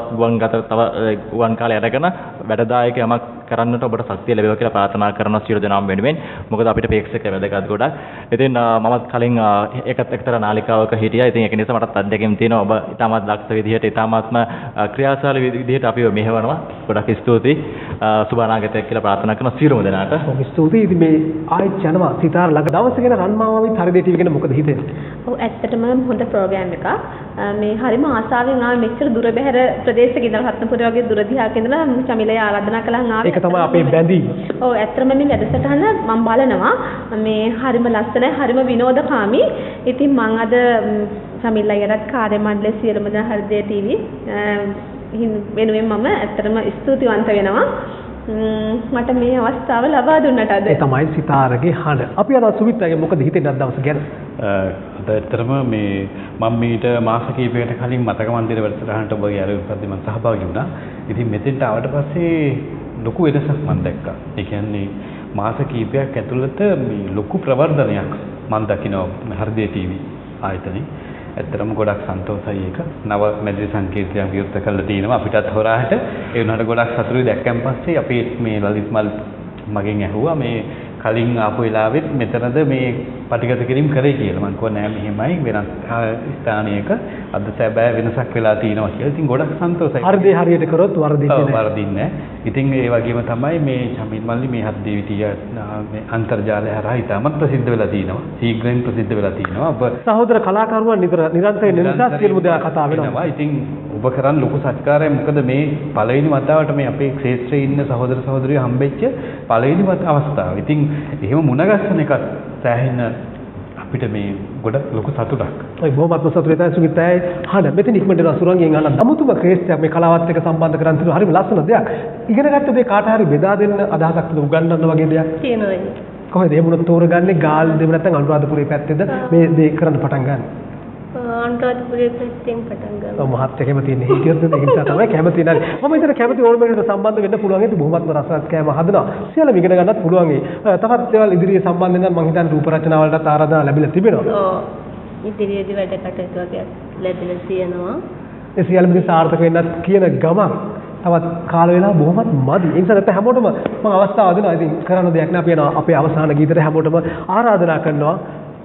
ගුවන් කාලය අරගෙන වැඩදායක යමක් කරන්නට ඔබට ශක්තිය ලැබේවා කියලා ප්‍රාර්ථනා කරනවා සියලු දෙනාම වෙනුවෙන්. මොකද අපිට ප්‍රේක්ෂක වැදගත් ගොඩක්. ඉතින් මමත් කලින් ඒකත් එක්තරා නාලිකාවක හිටියා. ඉතින් ඒක නිසා මටත් අත්දැකීම් තියෙනවා. ඔබ ඉතාමත් දක්ෂ විදිහට ඉතාමත්ම ක්‍රියාශාලී විදිහට අපිව මෙහෙවනවා. ගොඩක් ස්තුතියි. සුබ අනාගතයක් කියලා ප්‍රාර්ථනා කරන සියලුම දෙනාට. ඔව් ස්තුතියි. ඉතින් මේ ආයෙත් යනවා සිතාර ළඟ දවස ගැන රන්මාවාවිත් හරිදේ ටීවී ගැන මොකද හිතෙන්නේ? ඔව් ඇත්තටම හොඳ ප්‍රෝග්‍රෑම් එකක්. මේ හරිම ආසාවෙන් ආව මෙච්චර දුර බැහැර ප්‍රදේශයක ඉඳලා රත්නපුර වගේ දුර දිහාක ඉඳලා චමිලේ ආරාධනා කළාන් ආවේ. ඒක තමයි අපේ බැඳීම. ඔව් ඇත්තටම මේ වැඩසටහන මම බලනවා. මේ හරිම ලස්සනයි, හරිම විනෝදකාමී. ඉතින් මම අද චමිලයිටත් කාර්ය මණ්ඩලයේ සියලුම දෙනා හරිදේ ටීවී වෙනුවෙන් මම ඇත්තටම ස්තුතිවන්ත වෙනවා. මට මේ අවස්ථාව ලබා දුන්නට අද. ඒ තමයි සිතාරගේ හඬ. අපි යනවා සුමිත්‍රාගේ මොකද හිතෙන්නේ අද දවස ගැන? අද ඇත්තටම මේ මම මීට මාස කිහිපයකට කලින් මතක මන්දිර වැඩසටහනට ඔබගේ ආරම්භයේදී මම සහභාගී වුණා. ඉතින් මෙතෙන්ට ආවට පස්සේ ලොකු වෙනසක් මම දැක්කා. ඒ කියන්නේ මාස කිහිපයක් ඇතුළත මේ ලොකු ප්‍රවර්ධනයක් මම දකිනවා හෘදේ ටීවී ආයතනයේ. ඇත්තටම ගොඩක් සන්තෝෂයි ඒක. නව මැදිරි සංකීර්ණයක් විවෘත කරලා තිනවා අපිටත් හොරාට. ඒ වුණාට ගොඩක් සතුටුයි දැක්කන් පස්සේ අපි මේ ලලිත් මල් මගෙන් ඇහුවා මේ කලින් ආපු වෙලාවෙත් මෙතනද මේ පටිගත කිරීම කරේ කියලා. මම කිව්වා නෑ මෙහෙමයි වෙනස් ස්ථානයක අද සැබෑ වෙනසක් වෙලා තියෙනවා කියලා. ඉතින් ගොඩක් සන්තෝෂයි. හරිදේ හරියට කරොත් වරදින්නේ නැහැ. ඔව් වරදින්නේ නැහැ. ඉතින් ඒ වගේම තමයි මේ චමිල් මල්ලි මේ හද්දේ විතිය මේ අන්තර්ජාලය හරහා ඉතාමත් ප්‍රසිද්ධ වෙලා තිනවා. ශීඝ්‍රයෙන් ප්‍රසිද්ධ වෙලා තිනවා. ඔබ සහෝදර කලාකරුවන් නිරන්තරයෙන් නිසා සියලුම දේවල් කතා වෙනවා. ඉතින් ඔබ කරන් ලොකු සත්කාරයක්. මොකද මේ පළවෙනි වතාවට මේ අපේ ක්ෂේත්‍රයේ ඉන්න සහෝදර සහෝදරියෝ හම්බෙච්ච පළවෙනි අවස්ථාව. ඉතින් එහෙම මුණගස්සන එකක් සෑහෙන අපිට මේ ගොඩ ලොකු සතුටක්. ඔය බොහොමත්ම සතුටුයි තමයි සුමිත්‍රායි. හඬ මෙතන ඉක්මනට සුරංගියෙන් අහන්න අමුතුම ක්‍රේස්ත්‍රයක් මේ කලාවත් එක්ක සම්බන්ධ කරන් තියෙනවා. හරිම ලස්සන දෙයක්. ඉගෙන ගත්ත දේ කාට හරි බෙදා දෙන්න අදහසක් තියෙන උගන්වන්න වගේ දෙයක්. තියෙනවා. කොහොමද එහෙම උනත් තෝරගන්නේ? ගාල් දෙම නැත්නම් අනුරාධපුරයේ පැත්තේද මේ දේ කරන්න පටන් ගන්න? අනුරාධපුරයේ පැත්තෙන් පටන් ගන්නවා. ඔව් මහත් එකම තියෙන හිටියොත් ඒ නිසා තමයි කැමති නැරි. මම ඉතින් කැමති ඕනම එකට සම්බන්ධ වෙන්න පුළුවන්. ඒක බොහොමත්ම රසවත් කෑම හදනවා. සියල්ලම ඉගෙන ගන්නත් පුළුවන්. තවත් දේවල් ඉදිරියේ සම්බන්ධ වෙන මම හිතන්නේ රූප රචනා වලටත් ආරාධනා ලැබිලා තිබෙනවා. ඔව්. ඉදිරියේදී වැඩ කටයුතු වගේ ලැබිලා තියෙනවා. ඒ සියල්ලම සාර්ථක වෙන්නත් කියන ගමන් තවත් කාල වේලාව බොහොමත් මදි. ඒ නිසා නැත්නම් හැමෝටම මම අවස්ථාව දෙනවා. ඉතින් කරන්න දෙයක් නෑ. අපි යනවා අපේ අවසාන ගීතයට හැමෝටම ආරාධනා කරනවා.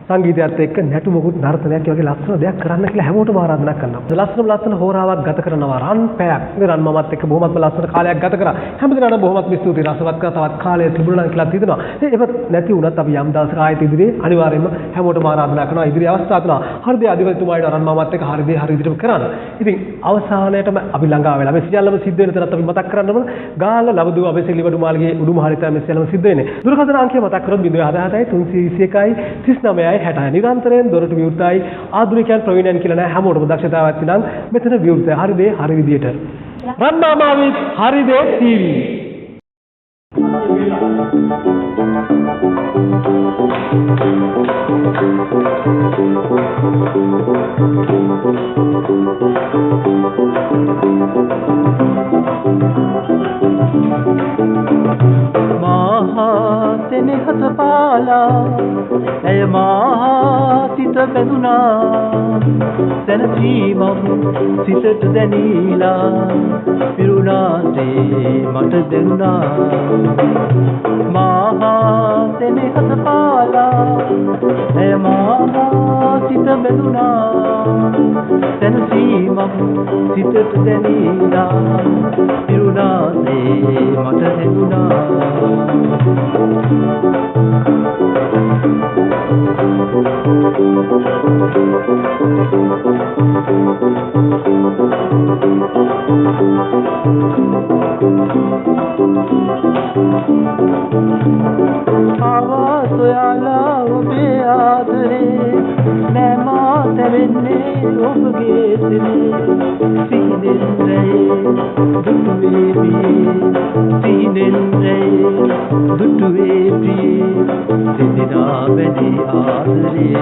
සංගීතයත් එක්ක නැටු මොකුත් නර්තනයක් වගේ ලස්සන දෙයක් කරන්න කියලා හැමෝටම ආරාධනා කරනවා. ලස්සන හෝරාවක් ගත කරනවා. රන් පැයක්. මේ රන් මමත් එක්ක බොහොමත්ම ලස්සන කාලයක් ගත කරා. හැමදෙනාටම බොහොමත් ස්තුතියි. රසවත් තවත් කාලයක් තිබුණා නම් කියලා හිතනවා. ඒකත් නැති වුණත් අපි යම් දවසක ආයෙත් ඉදිරියේ අනිවාර්යයෙන්ම හැමෝටම ආරාධනා කරනවා. ඉදිරියේ අවස්ථාව තුන හෘදේ අධිපතිතුමාට රන් මමත් එක්ක හරිදේ හරි විදිහටම කරන්න. ඉතින් අවසානයේටම අපි ළඟා වෙලා මේ සියල්ලම සිද්ධ වෙන තරත් අපි මතක් කරන්නම ගාල්ල ලබදු අබේසෙලි වඩුමාල්ගේ උඩුමහලිත මේ සියල්ලම සිද්ධ වෙන්නේ. දුරකථන අංකය මතක් කරොත් 077 321 39 60 නිරන්තරයෙන් දොරටු විවෘතයි. ආධුනිකයන් ප්‍රවීණයන් කියලා නෑ හැමෝටම දක්ෂතාවයක් තියෙනවා. මෙතන විවෘතයි. හරිදේ හරි විදියට. රන්මාමාවිත් හරිදේ ටීවී. මාහතෙන හත පාලා ඇය මා සිත බැඳුනා සැනසීමක් සිතට දැනීලා පිරුණාසේ මට දැනුණා මාහතෙන හත පාලා ඇය මා සිත බැඳුනා සැනසීමක් සිතට දැනීලා පිරුණාසේ මට දැනුණා ආවා සොයාලා ඔබේ ආදරේ නෑ මා තැවෙන්නේ ඔබගේ සිතේ සිහිනෙන් රැයේ දුටුවේ පියේ සිහිනෙන් රැයේ දුටුවේ පියේ දෙදෙනා වැඩි ආදරේ